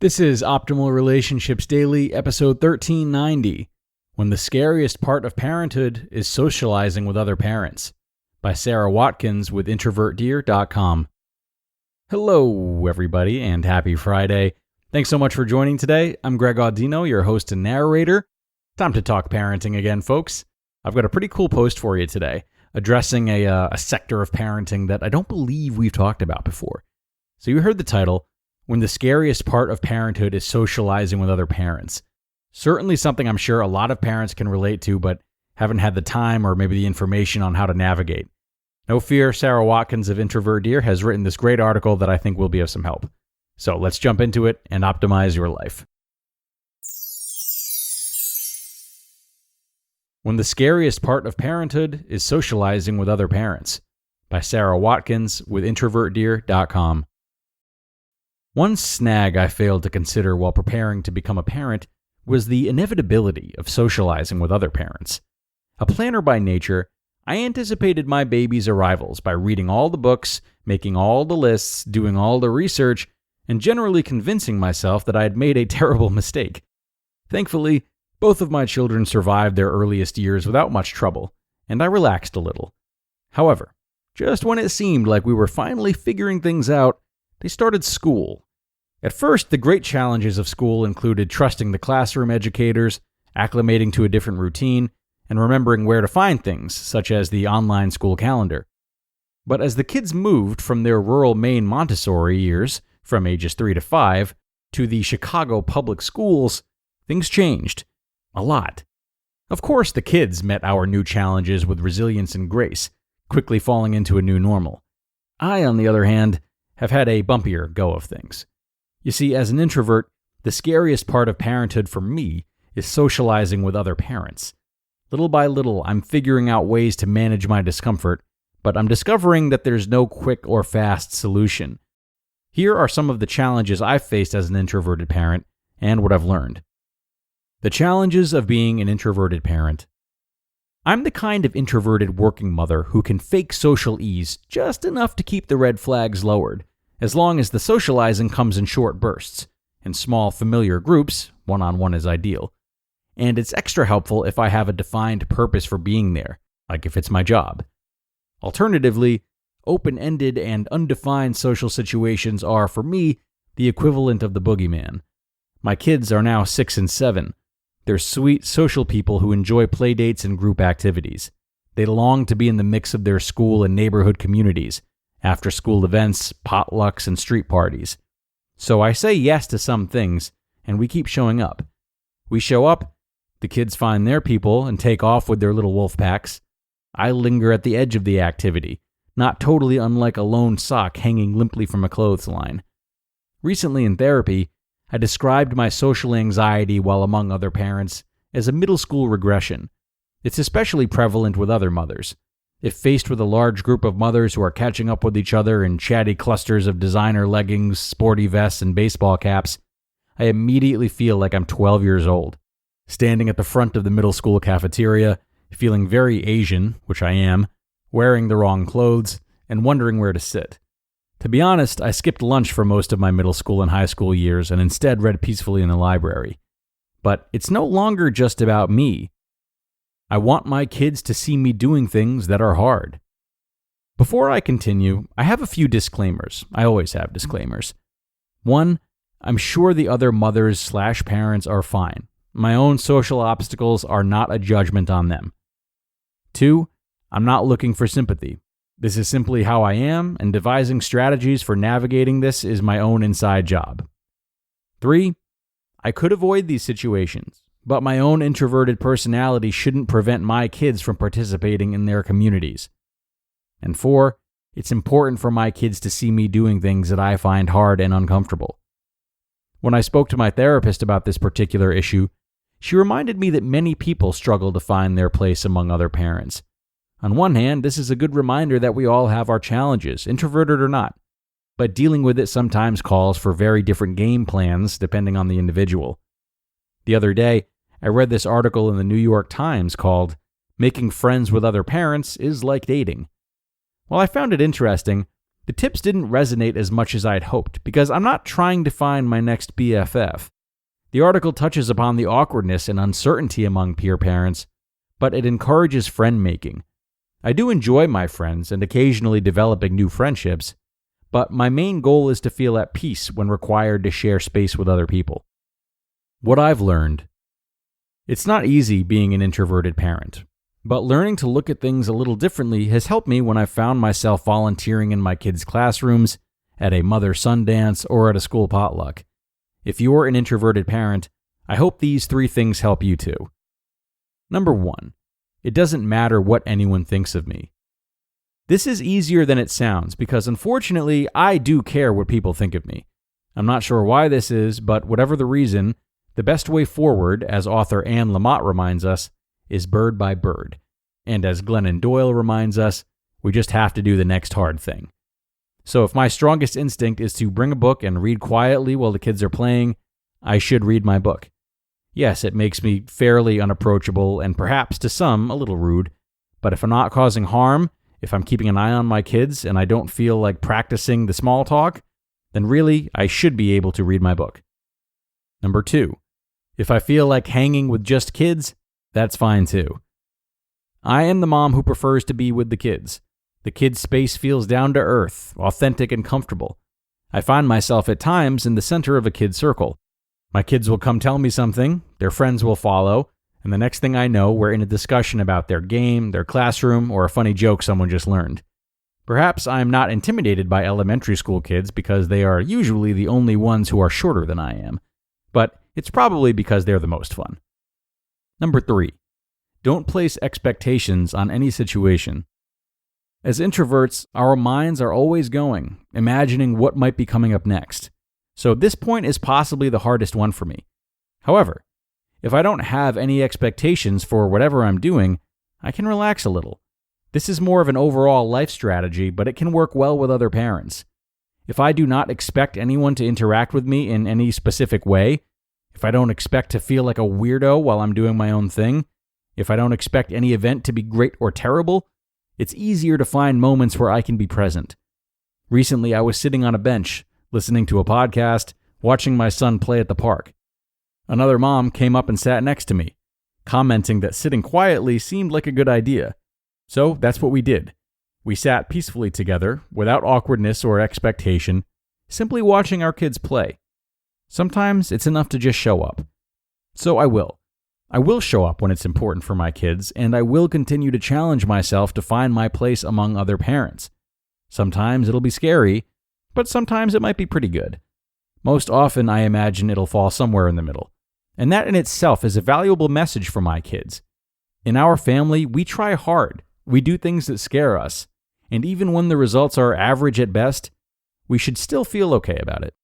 This is Optimal Relationships Daily, episode 1390, When the Scariest Part of Parenthood is Socializing with Other Parents, by Sara Watkins with IntrovertDear.com. Hello, everybody, and happy Friday. Thanks so much for joining today. I'm Greg Audino, your host and narrator. Time to talk parenting again, folks. I've got a pretty cool post for you today, addressing a sector of parenting that I don't believe we've talked about before. So you heard the title, When the Scariest Part of Parenthood is Socializing with Other Parents. Certainly something I'm sure a lot of parents can relate to, but haven't had the time or maybe the information on how to navigate. No fear, Sara Watkins of Introvert Dear has written this great article that I think will be of some help. So let's jump into it and optimize your life. When the Scariest Part of Parenthood is Socializing with Other Parents, by Sara Watkins with IntrovertDear.com. One snag I failed to consider while preparing to become a parent was the inevitability of socializing with other parents. A planner by nature, I anticipated my baby's arrivals by reading all the books, making all the lists, doing all the research, and generally convincing myself that I had made a terrible mistake. Thankfully, both of my children survived their earliest years without much trouble, and I relaxed a little. However, just when it seemed like we were finally figuring things out, they started school. At first, the great challenges of school included trusting the classroom educators, acclimating to a different routine, and remembering where to find things, such as the online school calendar. But as the kids moved from their rural Maine Montessori years, from ages 3 to 5, to the Chicago public schools, things changed. A lot. Of course, the kids met our new challenges with resilience and grace, quickly falling into a new normal. I, on the other hand, have had a bumpier go of things. You see, as an introvert, the scariest part of parenthood for me is socializing with other parents. Little by little, I'm figuring out ways to manage my discomfort, but I'm discovering that there's no quick or fast solution. Here are some of the challenges I've faced as an introverted parent and what I've learned. The challenges of being an introverted parent. I'm the kind of introverted working mother who can fake social ease just enough to keep the red flags lowered, as long as the socializing comes in short bursts. In small, familiar groups, one-on-one is ideal. And it's extra helpful if I have a defined purpose for being there, like if it's my job. Alternatively, open-ended and undefined social situations are, for me, the equivalent of the boogeyman. My kids are now 6 and 7. They're sweet, social people who enjoy playdates and group activities. They long to be in the mix of their school and neighborhood communities, after-school events, potlucks, and street parties. So I say yes to some things, and we keep showing up. We show up, the kids find their people and take off with their little wolf packs. I linger at the edge of the activity, not totally unlike a lone sock hanging limply from a clothesline. Recently in therapy, I described my social anxiety while among other parents as a middle school regression. It's especially prevalent with other mothers. If faced with a large group of mothers who are catching up with each other in chatty clusters of designer leggings, sporty vests, and baseball caps, I immediately feel like I'm 12 years old, standing at the front of the middle school cafeteria, feeling very Asian, which I am, wearing the wrong clothes, and wondering where to sit. To be honest, I skipped lunch for most of my middle school and high school years and instead read peacefully in the library. But it's no longer just about me. I want my kids to see me doing things that are hard. Before I continue, I have a few disclaimers. I always have disclaimers. 1, I'm sure the other mothers/parents are fine. My own social obstacles are not a judgment on them. 2, I'm not looking for sympathy. This is simply how I am, and devising strategies for navigating this is my own inside job. 3, I could avoid these situations, but my own introverted personality shouldn't prevent my kids from participating in their communities. And 4, it's important for my kids to see me doing things that I find hard and uncomfortable. When I spoke to my therapist about this particular issue, she reminded me that many people struggle to find their place among other parents. On one hand, this is a good reminder that we all have our challenges, introverted or not, but dealing with it sometimes calls for very different game plans depending on the individual. The other day, I read this article in the New York Times called "Making Friends with Other Parents is Like Dating." While I found it interesting, The tips didn't resonate as much as I'd hoped, because I'm not trying to find my next BFF. The article touches upon the awkwardness and uncertainty among peer parents, but it encourages friend-making. I do enjoy my friends and occasionally developing new friendships, but my main goal is to feel at peace when required to share space with other people. What I've learned. It's not easy being an introverted parent, but learning to look at things a little differently has helped me when I found myself volunteering in my kids' classrooms, at a mother-son dance, or at a school potluck. If you're an introverted parent, I hope these 3 things help you too. Number 1, it doesn't matter what anyone thinks of me. This is easier than it sounds because unfortunately, I do care what people think of me. I'm not sure why this is, but whatever the reason, the best way forward, as author Anne Lamott reminds us, is bird by bird. And as Glennon Doyle reminds us, we just have to do the next hard thing. So if my strongest instinct is to bring a book and read quietly while the kids are playing, I should read my book. Yes, it makes me fairly unapproachable and perhaps to some a little rude, but if I'm not causing harm, if I'm keeping an eye on my kids and I don't feel like practicing the small talk, then really I should be able to read my book. Number 2, if I feel like hanging with just kids, that's fine too. I am the mom who prefers to be with the kids. The kids' space feels down to earth, authentic and comfortable. I find myself at times in the center of a kid's circle. My kids will come tell me something, their friends will follow, and the next thing I know, we're in a discussion about their game, their classroom, or a funny joke someone just learned. Perhaps I'm not intimidated by elementary school kids because they are usually the only ones who are shorter than I am, but it's probably because they're the most fun. Number 3, don't place expectations on any situation. As introverts, our minds are always going, imagining what might be coming up next. So this point is possibly the hardest one for me. However, if I don't have any expectations for whatever I'm doing, I can relax a little. This is more of an overall life strategy, but it can work well with other parents. If I do not expect anyone to interact with me in any specific way, if I don't expect to feel like a weirdo while I'm doing my own thing, if I don't expect any event to be great or terrible, it's easier to find moments where I can be present. Recently, I was sitting on a bench, listening to a podcast, watching my son play at the park. Another mom came up and sat next to me, commenting that sitting quietly seemed like a good idea. So that's what we did. We sat peacefully together, without awkwardness or expectation, simply watching our kids play. Sometimes it's enough to just show up. So I will. I will show up when it's important for my kids, and I will continue to challenge myself to find my place among other parents. Sometimes it'll be scary, but sometimes it might be pretty good. Most often, I imagine it'll fall somewhere in the middle. And that in itself is a valuable message for my kids. In our family, we try hard. We do things that scare us. And even when the results are average at best, we should still feel okay about it.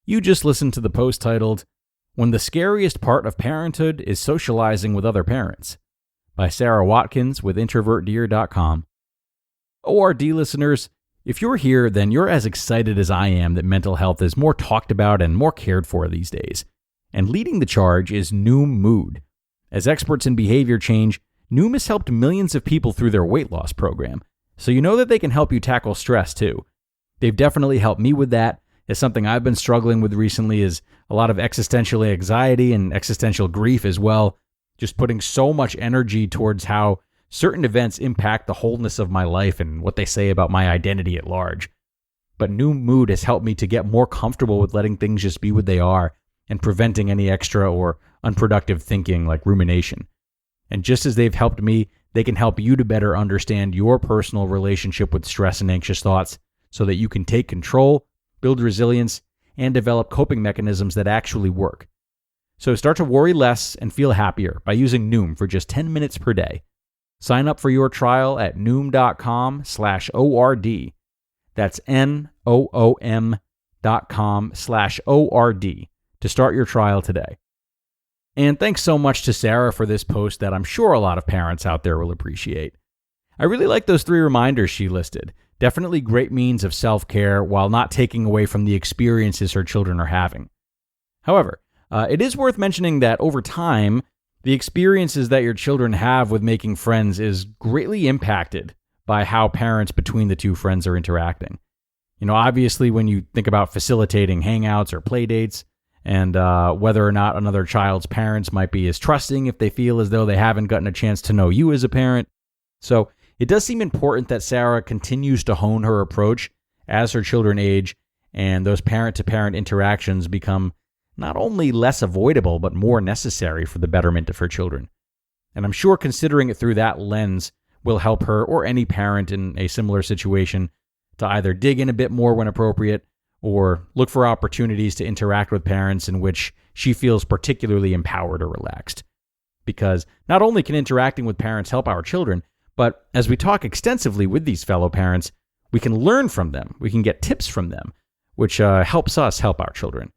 You just listened to the post titled, "When the Scariest Part of Parenthood is Socializing with Other Parents," by Sara Watkins with IntrovertDear.com. ORD listeners, if you're here, then you're as excited as I am that mental health is more talked about and more cared for these days. And leading the charge is Noom Mood. As experts in behavior change, Noom has helped millions of people through their weight loss program, so you know that they can help you tackle stress too. They've definitely helped me with that, as something I've been struggling with recently is a lot of existential anxiety and existential grief as well, just putting so much energy towards how certain events impact the wholeness of my life and what they say about my identity at large. But Noom Mood has helped me to get more comfortable with letting things just be what they are and preventing any extra or unproductive thinking like rumination. And just as they've helped me, they can help you to better understand your personal relationship with stress and anxious thoughts so that you can take control, build resilience, and develop coping mechanisms that actually work. So start to worry less and feel happier by using Noom for just 10 minutes per day. Sign up for your trial at Noom.com/ORD. That's NOOM.com/ORD to start your trial today. And thanks so much to Sara for this post that I'm sure a lot of parents out there will appreciate. I really like those 3 reminders she listed. Definitely great means of self-care while not taking away from the experiences her children are having. However, it is worth mentioning that over time, The experiences that your children have with making friends is greatly impacted by how parents between the two friends are interacting. Obviously, when you think about facilitating hangouts or play dates, and whether or not another child's parents might be as trusting if they feel as though they haven't gotten a chance to know you as a parent. So it does seem important that Sara continues to hone her approach as her children age and those parent-to-parent interactions become not only less avoidable, but more necessary for the betterment of her children. And I'm sure considering it through that lens will help her or any parent in a similar situation to either dig in a bit more when appropriate or look for opportunities to interact with parents in which she feels particularly empowered or relaxed. Because not only can interacting with parents help our children, but as we talk extensively with these fellow parents, we can learn from them. We can get tips from them, which helps us help our children.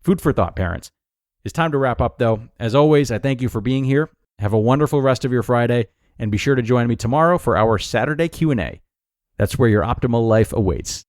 Food for thought, parents. It's time to wrap up, though. As always, I thank you for being here. Have a wonderful rest of your Friday, and be sure to join me tomorrow for our Saturday Q&A. That's where your optimal life awaits.